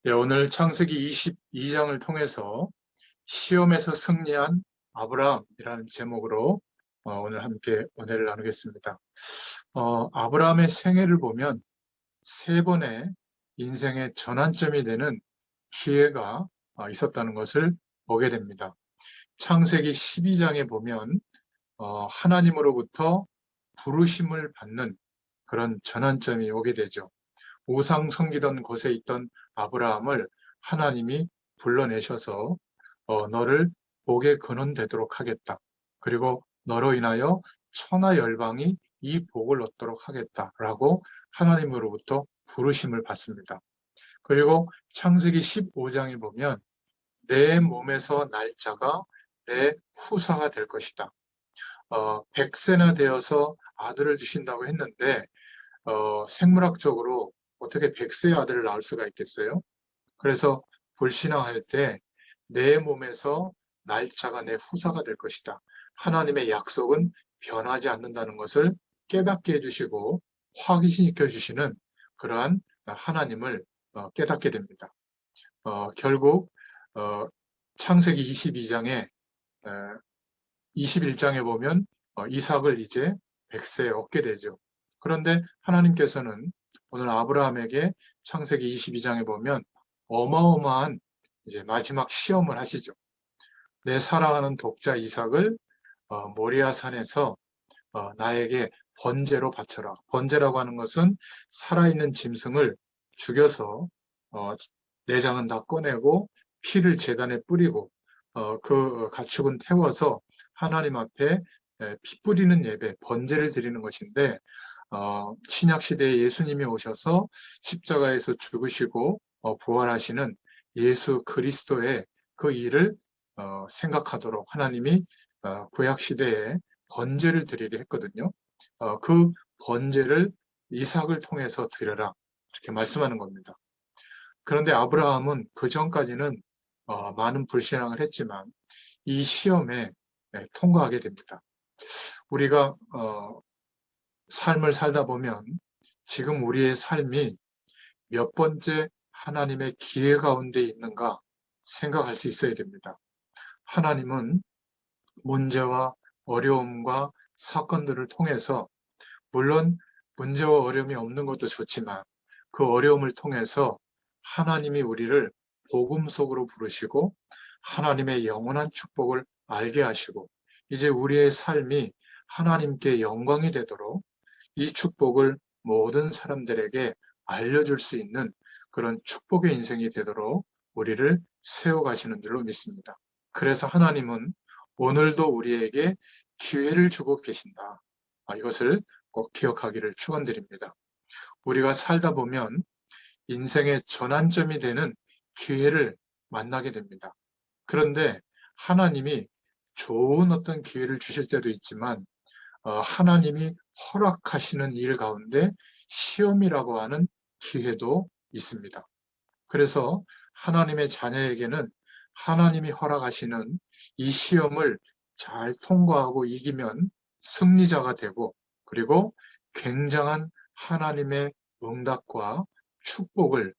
예, 오늘 창세기 22장을 통해서 시험에서 승리한 아브라함이라는 제목으로 오늘 함께 은혜를 나누겠습니다. 아브라함의 생애를 보면 세 번의 인생의 전환점이 되는 기회가 있었다는 것을 보게 됩니다. 창세기 12장에 보면 하나님으로부터 부르심을 받는 그런 전환점이 오게 되죠. 우상 섬기던 곳에 있던 아브라함을 하나님이 불러내셔서 너를 복의 근원 되도록 하겠다. 그리고 너로 인하여 천하 열방이 이 복을 얻도록 하겠다라고 하나님으로부터 부르심을 받습니다. 그리고 창세기 15장에 보면 내 몸에서 날 자가 내 후사가 될 것이다. 100세나 되어서 아들을 주신다고 했는데 생물학적으로 어떻게 100세의 아들을 낳을 수가 있겠어요? 그래서 불신앙할 때 내 몸에서 날짜가 내 후사가 될 것이다. 하나님의 약속은 변하지 않는다는 것을 깨닫게 해주시고 확인시켜 주시는 그러한 하나님을 깨닫게 됩니다. 결국 창세기 22장에 21장에 보면 이삭을 이제 100세에 얻게 되죠. 그런데 하나님께서는 오늘 아브라함에게 창세기 22장에 보면 어마어마한 이제 마지막 시험을 하시죠. 내 사랑하는 독자 이삭을 모리아 산에서 나에게 번제로 바쳐라. 번제라고 하는 것은 살아있는 짐승을 죽여서 내장은 다 꺼내고 피를 제단에 뿌리고 그 가축은 태워서 하나님 앞에 피 뿌리는 예배, 번제를 드리는 것인데 신약 시대에 예수님이 오셔서 십자가에서 죽으시고 부활하시는 예수 그리스도의 그 일을 생각하도록 하나님이 구약 시대에 번제를 드리게 했거든요. 그 번제를 이삭을 통해서 드려라 이렇게 말씀하는 겁니다. 그런데 아브라함은 그 전까지는 많은 불신앙을 했지만 이 시험에 통과하게 됩니다. 우리가 삶을 살다 보면 지금 우리의 삶이 몇 번째 하나님의 기회 가운데 있는가 생각할 수 있어야 됩니다. 하나님은 문제와 어려움과 사건들을 통해서 물론 문제와 어려움이 없는 것도 좋지만 그 어려움을 통해서 하나님이 우리를 복음 속으로 부르시고 하나님의 영원한 축복을 알게 하시고 이제 우리의 삶이 하나님께 영광이 되도록 이 축복을 모든 사람들에게 알려줄 수 있는 그런 축복의 인생이 되도록 우리를 세워가시는 줄로 믿습니다. 그래서 하나님은 오늘도 우리에게 기회를 주고 계신다. 이것을 꼭 기억하기를 축원드립니다. 우리가 살다 보면 인생의 전환점이 되는 기회를 만나게 됩니다. 그런데 하나님이 좋은 어떤 기회를 주실 때도 있지만 하나님이 허락하시는 일 가운데 시험이라고 하는 기회도 있습니다. 그래서 하나님의 자녀에게는 하나님이 허락하시는 이 시험을 잘 통과하고 이기면 승리자가 되고 그리고 굉장한 하나님의 응답과 축복을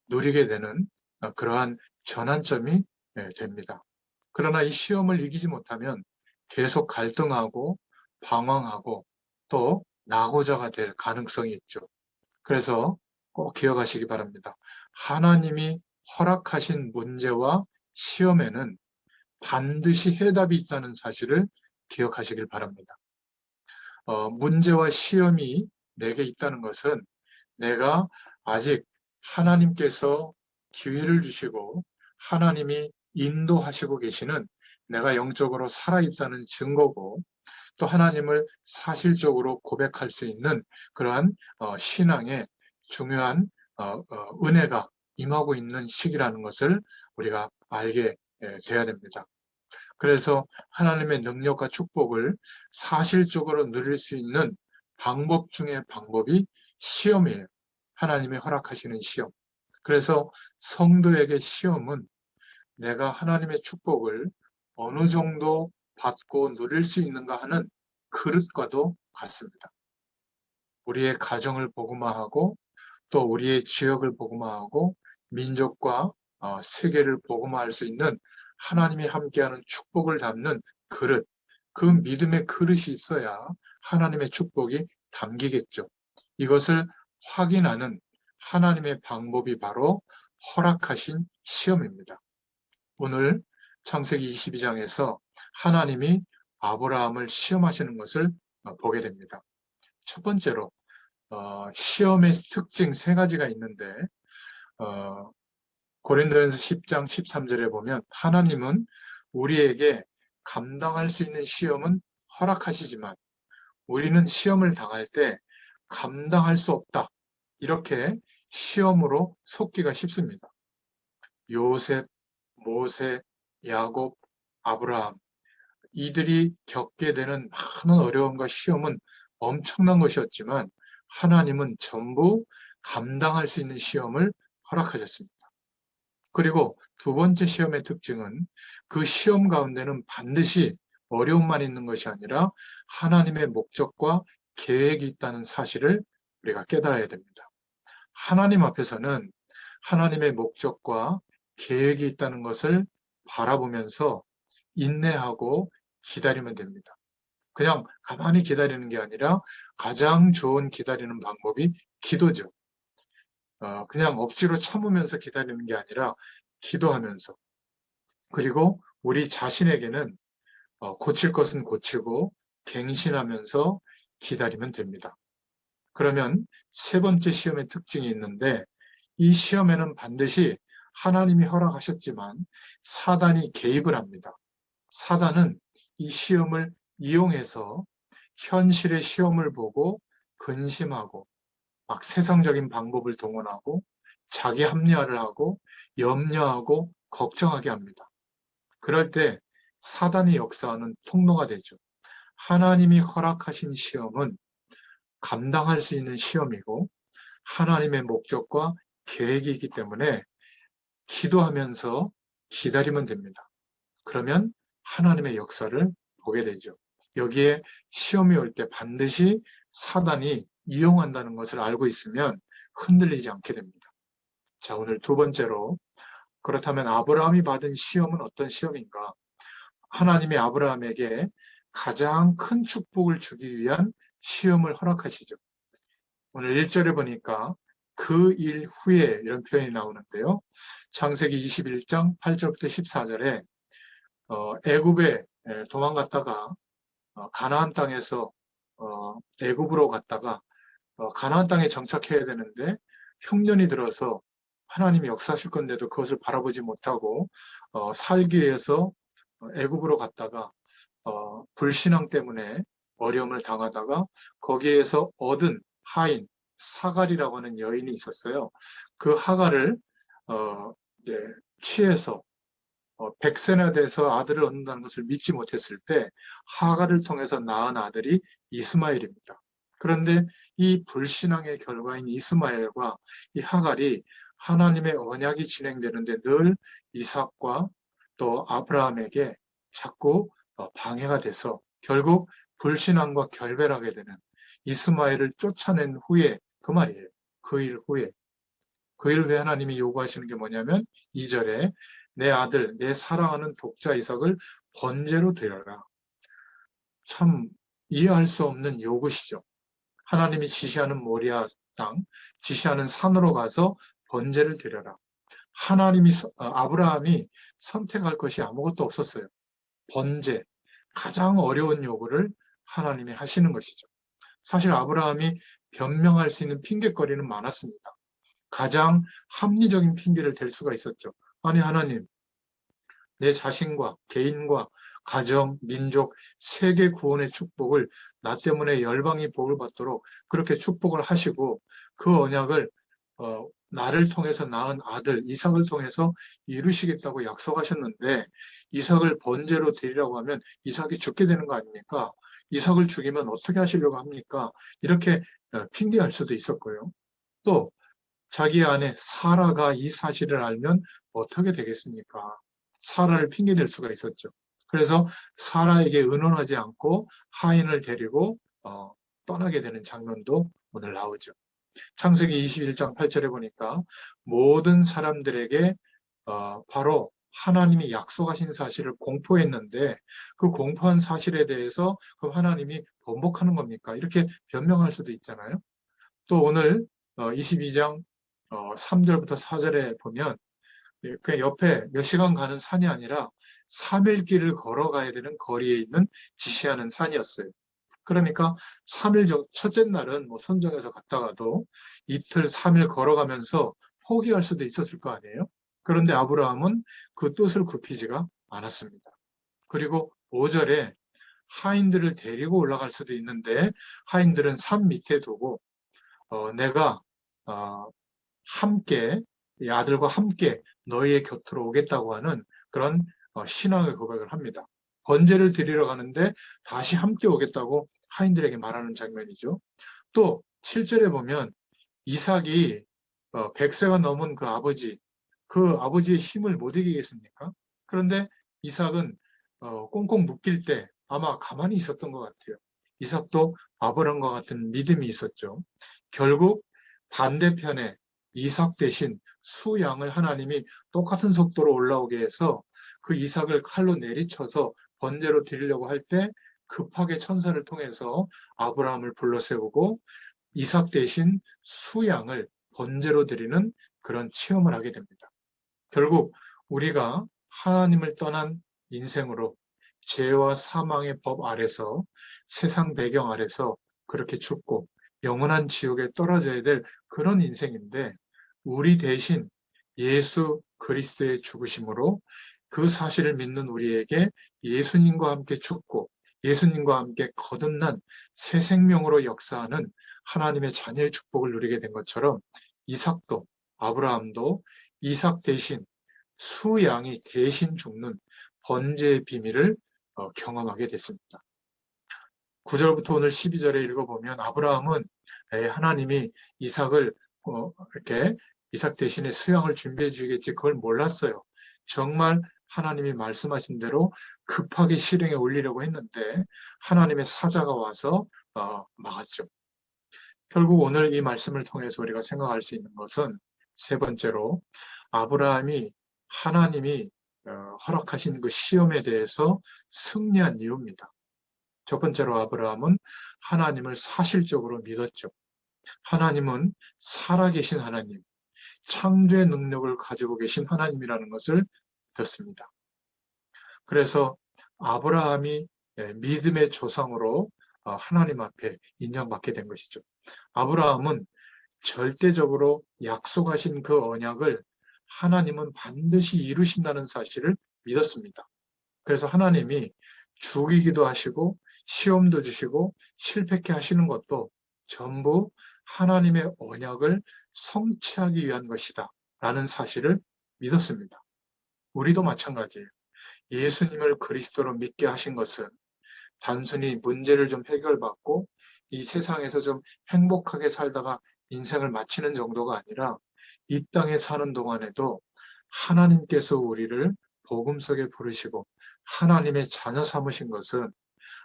누리게 되는 그러한 전환점이 됩니다. 그러나 이 시험을 이기지 못하면 계속 갈등하고 방황하고 또 낙오자가 될 가능성이 있죠. 그래서 꼭 기억하시기 바랍니다. 하나님이 허락하신 문제와 시험에는 반드시 해답이 있다는 사실을 기억하시길 바랍니다. 문제와 시험이 내게 있다는 것은 내가 아직 하나님께서 기회를 주시고 하나님이 인도하시고 계시는 내가 영적으로 살아있다는 증거고 또 하나님을 사실적으로 고백할 수 있는 그러한 신앙의 중요한 은혜가 임하고 있는 시기라는 것을 우리가 알게 돼야 됩니다. 그래서 하나님의 능력과 축복을 사실적으로 누릴 수 있는 방법 중에 방법이 시험이에요. 하나님이 허락하시는 시험. 그래서 성도에게 시험은 내가 하나님의 축복을 어느 정도 받고 누릴 수 있는가 하는 그릇과도 같습니다. 우리의 가정을 복음화하고 또 우리의 지역을 복음화하고 민족과 세계를 복음화할 수 있는 하나님이 함께하는 축복을 담는 그릇, 그 믿음의 그릇이 있어야 하나님의 축복이 담기겠죠. 이것을 확인하는 하나님의 방법이 바로 허락하신 시험입니다. 오늘 창세기 22장에서 하나님이 아브라함을 시험하시는 것을 보게 됩니다. 첫 번째로 시험의 특징 세 가지가 있는데 고린도전서 10장 13절에 보면 하나님은 우리에게 감당할 수 있는 시험은 허락하시지만 우리는 시험을 당할 때 감당할 수 없다. 이렇게 시험으로 속기가 쉽습니다. 요셉, 모세, 야곱, 아브라함 이들이 겪게 되는 많은 어려움과 시험은 엄청난 것이었지만 하나님은 전부 감당할 수 있는 시험을 허락하셨습니다. 그리고 두 번째 시험의 특징은 그 시험 가운데는 반드시 어려움만 있는 것이 아니라 하나님의 목적과 계획이 있다는 사실을 우리가 깨달아야 됩니다. 하나님 앞에서는 하나님의 목적과 계획이 있다는 것을 바라보면서 인내하고 기다리면 됩니다. 그냥 가만히 기다리는 게 아니라 가장 좋은 기다리는 방법이 기도죠. 그냥 억지로 참으면서 기다리는 게 아니라 기도하면서 그리고 우리 자신에게는 고칠 것은 고치고 갱신하면서 기다리면 됩니다. 그러면 세 번째 시험의 특징이 있는데 이 시험에는 반드시 하나님이 허락하셨지만 사단이 개입을 합니다. 사단은 이 시험을 이용해서 현실의 시험을 보고 근심하고 막 세상적인 방법을 동원하고 자기 합리화를 하고 염려하고 걱정하게 합니다. 그럴 때 사단의 역사하는 통로가 되죠. 하나님이 허락하신 시험은 감당할 수 있는 시험이고 하나님의 목적과 계획이 있기 때문에 기도하면서 기다리면 됩니다. 그러면 하나님의 역사를 보게 되죠. 여기에 시험이 올 때 반드시 사단이 이용한다는 것을 알고 있으면 흔들리지 않게 됩니다. 자, 오늘 두 번째로 그렇다면 아브라함이 받은 시험은 어떤 시험인가? 하나님이 아브라함에게 가장 큰 축복을 주기 위한 시험을 허락하시죠. 오늘 1절에 보니까 그 일 후에 이런 표현이 나오는데요. 창세기 21장 8절부터 14절에 애굽에 도망갔다가 가나안 땅에서 애굽으로 갔다가 가나안 땅에 정착해야 되는데 흉년이 들어서 하나님이 역사하실 건데도 그것을 바라보지 못하고 살기 위해서 애굽으로 갔다가 불신앙 때문에 어려움을 당하다가 거기에서 얻은 하인 사갈이라고 하는 여인이 있었어요. 그 하갈을 이제 취해서 백세나 돼서 아들을 얻는다는 것을 믿지 못했을 때 하갈을 통해서 낳은 아들이 이스마엘입니다. 그런데 이 불신앙의 결과인 이스마엘과 이 하갈이 하나님의 언약이 진행되는데 늘 이삭과 또 아브라함에게 자꾸 방해가 돼서 결국 불신앙과 결별하게 되는 이스마엘을 쫓아낸 후에 그 말이에요. 그 일 후에. 그 일 후에 하나님이 요구하시는 게 뭐냐면 2절에 내 아들, 내 사랑하는 독자 이삭을 번제로 드려라. 참 이해할 수 없는 요구시죠. 하나님이 지시하는 모리아 땅, 지시하는 산으로 가서 번제를 드려라. 아브라함이 선택할 것이 아무것도 없었어요. 번제, 가장 어려운 요구를 하나님이 하시는 것이죠. 사실 아브라함이 변명할 수 있는 핑계거리는 많았습니다. 가장 합리적인 핑계를 댈 수가 있었죠. 아니, 하나님, 내 자신과 개인과 가정, 민족, 세계 구원의 축복을 나 때문에 열방이 복을 받도록 그렇게 축복을 하시고 그 언약을 나를 통해서 낳은 아들 이삭을 통해서 이루시겠다고 약속하셨는데 이삭을 번제로 드리라고 하면 이삭이 죽게 되는 거 아닙니까? 이삭을 죽이면 어떻게 하시려고 합니까? 이렇게 핑계할 수도 있었고요. 또 자기 아내 사라가 이 사실을 알면 어떻게 되겠습니까? 사라를 핑계댈 수가 있었죠. 그래서 사라에게 의논하지 않고 하인을 데리고 떠나게 되는 장면도 오늘 나오죠. 창세기 21장 8절에 보니까 모든 사람들에게 바로 하나님이 약속하신 사실을 공포했는데 그 공포한 사실에 대해서 그럼 하나님이 번복하는 겁니까? 이렇게 변명할 수도 있잖아요. 또 오늘 22장 3절부터 4절에 보면 그 옆에 몇 시간 가는 산이 아니라 3일 길을 걸어가야 되는 거리에 있는 지시하는 산이었어요. 그러니까 3일 첫째 날은 뭐 순정해서 갔다가도 이틀, 3일 걸어가면서 포기할 수도 있었을 거 아니에요? 그런데 아브라함은 그 뜻을 굽히지가 않았습니다. 그리고 5절에 하인들을 데리고 올라갈 수도 있는데 하인들은 산 밑에 두고 내가 함께 이 아들과 함께 너희의 곁으로 오겠다고 하는 그런 신앙의 고백을 합니다. 번제를 드리러 가는데 다시 함께 오겠다고 하인들에게 말하는 장면이죠. 또 7절에 보면 이삭이 100세가 넘은 그 아버지의 힘을 못 이기겠습니까? 그런데 이삭은 꽁꽁 묶일 때 아마 가만히 있었던 것 같아요. 이삭도 아브람과 같은 믿음이 있었죠. 결국 반대편에 이삭 대신 수 양을 하나님이 똑같은 속도로 올라오게 해서 그 이삭을 칼로 내리쳐서 번제로 드리려고 할 때 급하게 천사를 통해서 아브라함을 불러 세우고 이삭 대신 수 양을 번제로 드리는 그런 체험을 하게 됩니다. 결국 우리가 하나님을 떠난 인생으로 죄와 사망의 법 아래서 세상 배경 아래서 그렇게 죽고 영원한 지옥에 떨어져야 될 그런 인생인데 우리 대신 예수 그리스도의 죽으심으로 그 사실을 믿는 우리에게 예수님과 함께 죽고 예수님과 함께 거듭난 새 생명으로 역사하는 하나님의 자녀의 축복을 누리게 된 것처럼 이삭도 아브라함도 이삭 대신 수 양이 대신 죽는 번제의 비밀을 경험하게 됐습니다. 9절부터 오늘 12절에 읽어보면 아브라함은 하나님이 이삭을 이렇게 이삭 대신에 수양을 준비해 주겠지 그걸 몰랐어요. 정말 하나님이 말씀하신 대로 급하게 실행에 올리려고 했는데 하나님의 사자가 와서 막았죠. 결국 오늘 이 말씀을 통해서 우리가 생각할 수 있는 것은 세 번째로 아브라함이 하나님이 허락하신 그 시험에 대해서 승리한 이유입니다. 첫 번째로 아브라함은 하나님을 사실적으로 믿었죠. 하나님은 살아계신 하나님, 창조의 능력을 가지고 계신 하나님이라는 것을 믿었습니다. 그래서 아브라함이 믿음의 조상으로 하나님 앞에 인정받게 된 것이죠. 아브라함은 절대적으로 약속하신 그 언약을 하나님은 반드시 이루신다는 사실을 믿었습니다. 그래서 하나님이 죽이기도 하시고 시험도 주시고 실패케 하시는 것도 전부 하나님의 언약을 성취하기 위한 것이다 라는 사실을 믿었습니다. 우리도 마찬가지예요. 예수님을 그리스도로 믿게 하신 것은 단순히 문제를 좀 해결받고 이 세상에서 좀 행복하게 살다가 인생을 마치는 정도가 아니라 이 땅에 사는 동안에도 하나님께서 우리를 복음 속에 부르시고 하나님의 자녀 삼으신 것은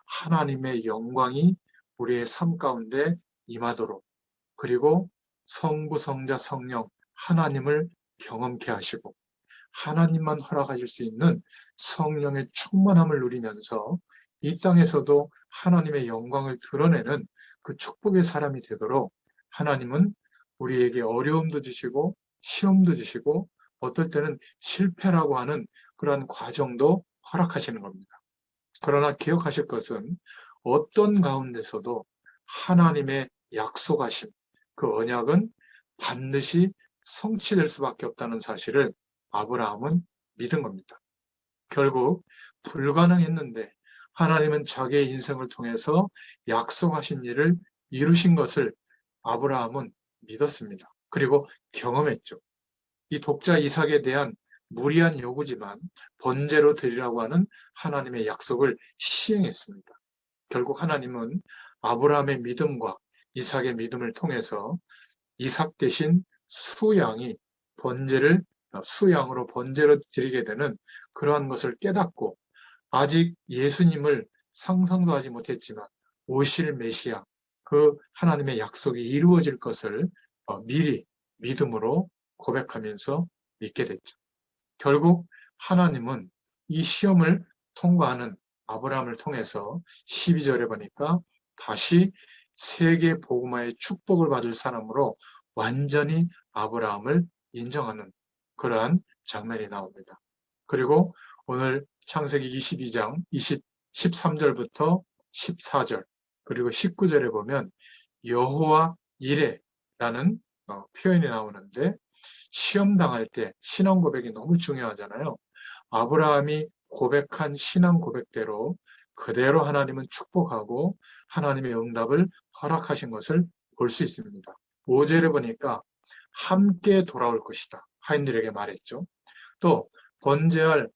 하나님의 영광이 우리의 삶 가운데 임하도록 그리고 성부, 성자, 성령 하나님을 경험케 하시고 하나님만 허락하실 수 있는 성령의 충만함을 누리면서 이 땅에서도 하나님의 영광을 드러내는 그 축복의 사람이 되도록 하나님은 우리에게 어려움도 주시고 시험도 주시고 어떨 때는 실패라고 하는 그러한 과정도 허락하시는 겁니다. 그러나 기억하실 것은 어떤 가운데서도 하나님의 약속하심, 그 언약은 반드시 성취될 수밖에 없다는 사실을 아브라함은 믿은 겁니다. 결국 불가능했는데 하나님은 자기의 인생을 통해서 약속하신 일을 이루신 것을 아브라함은 믿었습니다. 그리고 경험했죠. 이 독자 이삭에 대한 무리한 요구지만 번제로 드리라고 하는 하나님의 약속을 시행했습니다. 결국 하나님은 아브라함의 믿음과 이삭의 믿음을 통해서 이삭 대신 수양으로 번제로 드리게 되는 그러한 것을 깨닫고 아직 예수님을 상상도 하지 못했지만 오실 메시아, 그 하나님의 약속이 이루어질 것을 미리 믿음으로 고백하면서 믿게 됐죠. 결국 하나님은 이 시험을 통과하는 아브라함을 통해서 12절에 보니까 다시 세계 복음화의 축복을 받을 사람으로 완전히 아브라함을 인정하는 그러한 장면이 나옵니다. 그리고 오늘 창세기 22장 13절부터 14절 그리고 19절에 보면 여호와 이레라는 표현이 나오는데 시험 당할 때 신앙 고백이 너무 중요하잖아요. 아브라함이 고백한 신앙 고백대로 그대로 하나님은 축복하고 하나님의 응답을 허락하신 것을 볼 수 있습니다. 5절에 보니까 함께 돌아올 것이다. 하인들에게 말했죠. 또 번제할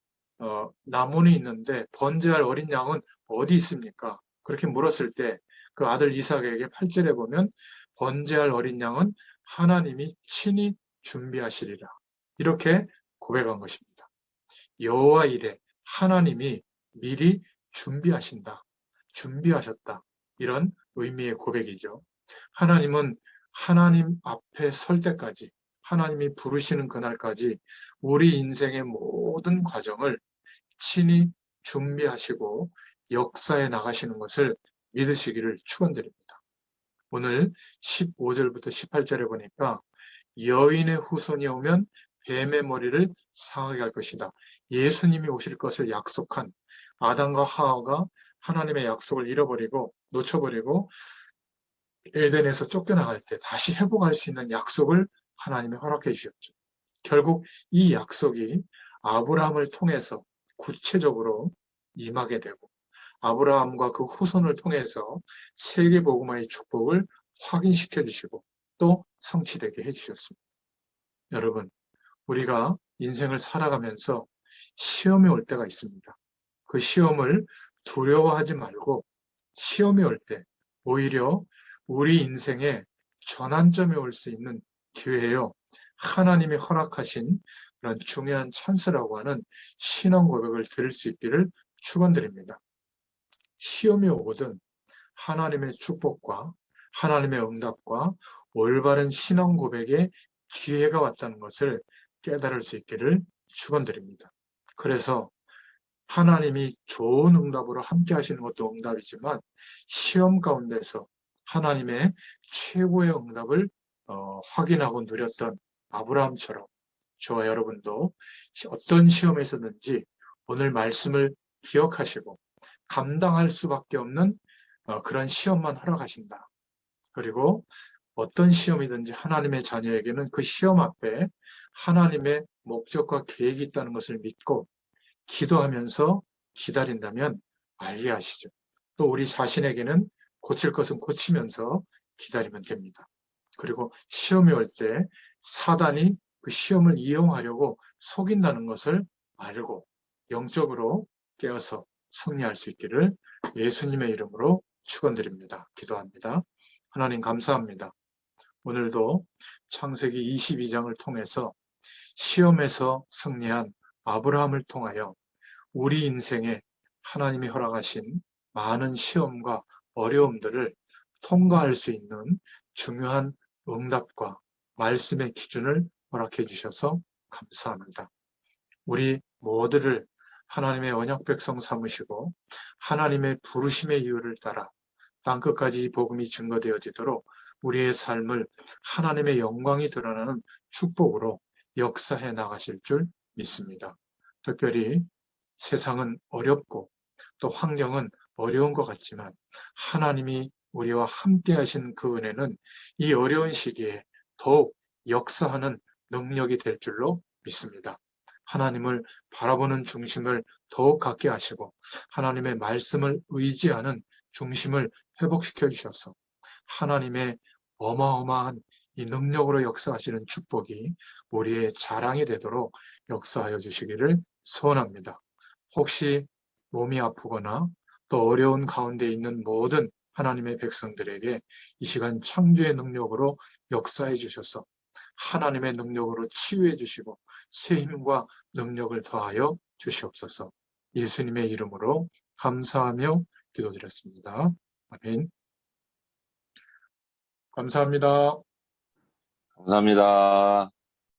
나무는 있는데 번제할 어린 양은 어디 있습니까? 그렇게 물었을 때 그 아들 이삭에게 8절에 보면 번제할 어린 양은 하나님이 친히 준비하시리라. 이렇게 고백한 것입니다. 여호와 이레 하나님이 미리 준비하신다. 준비하셨다. 이런 의미의 고백이죠. 하나님은 하나님 앞에 설 때까지 하나님이 부르시는 그날까지 우리 인생의 모든 과정을 친히 준비하시고 역사에 나가시는 것을 믿으시기를 축원드립니다. 오늘 15절부터 18절에 보니까 여인의 후손이 오면 뱀의 머리를 상하게 할 것이다. 예수님이 오실 것을 약속한 아담과 하와가 하나님의 약속을 잃어버리고 놓쳐버리고 에덴에서 쫓겨나갈 때 다시 회복할 수 있는 약속을 하나님이 허락해 주셨죠. 결국 이 약속이 아브라함을 통해서 구체적으로 임하게 되고 아브라함과 그 후손을 통해서 세계 복음화의 축복을 확인시켜 주시고 또 성취되게 해 주셨습니다. 여러분, 우리가 인생을 살아가면서 시험이 올 때가 있습니다. 그 시험을 두려워하지 말고 시험이 올 때 오히려 우리 인생에 전환점이 올 수 있는 기회예요. 하나님이 허락하신 그런 중요한 찬스라고 하는 신앙 고백을 들을 수 있기를 축원드립니다. 시험이 오거든 하나님의 축복과 하나님의 응답과 올바른 신앙 고백의 기회가 왔다는 것을 깨달을 수 있기를 축원드립니다. 그래서 하나님이 좋은 응답으로 함께 하시는 것도 응답이지만 시험 가운데서 하나님의 최고의 응답을 확인하고 누렸던 아브라함처럼 저와 여러분도 어떤 시험에서든지 오늘 말씀을 기억하시고 감당할 수밖에 없는 그런 시험만 허락하신다. 그리고 어떤 시험이든지 하나님의 자녀에게는 그 시험 앞에 하나님의 목적과 계획이 있다는 것을 믿고 기도하면서 기다린다면 알게 하시죠. 또 우리 자신에게는 고칠 것은 고치면서 기다리면 됩니다. 그리고 시험이 올 때 사단이 그 시험을 이용하려고 속인다는 것을 알고 영적으로 깨어서 승리할 수 있기를 예수님의 이름으로 축원드립니다. 기도합니다. 하나님 감사합니다. 오늘도 창세기 22장을 통해서 시험에서 승리한 아브라함을 통하여 우리 인생에 하나님이 허락하신 많은 시험과 어려움들을 통과할 수 있는 중요한 응답과 말씀의 기준을 허락해 주셔서 감사합니다. 우리 모두를 하나님의 언약 백성 삼으시고 하나님의 부르심의 이유를 따라 땅끝까지 이 복음이 증거되어지도록 우리의 삶을 하나님의 영광이 드러나는 축복으로 역사해 나가실 줄 믿습니다. 특별히 세상은 어렵고 또 환경은 어려운 것 같지만 하나님이 우리와 함께 하신 그 은혜는 이 어려운 시기에 더욱 역사하는 능력이 될 줄로 믿습니다. 하나님을 바라보는 중심을 더욱 갖게 하시고 하나님의 말씀을 의지하는 중심을 회복시켜 주셔서 하나님의 어마어마한 이 능력으로 역사하시는 축복이 우리의 자랑이 되도록 역사하여 주시기를 소원합니다. 혹시 몸이 아프거나 또 어려운 가운데 있는 모든 하나님의 백성들에게 이 시간 창조의 능력으로 역사해 주셔서 하나님의 능력으로 치유해 주시고 새 힘과 능력을 더하여 주시옵소서. 예수님의 이름으로 감사하며 기도드렸습니다. 아멘. 감사합니다. 감사합니다.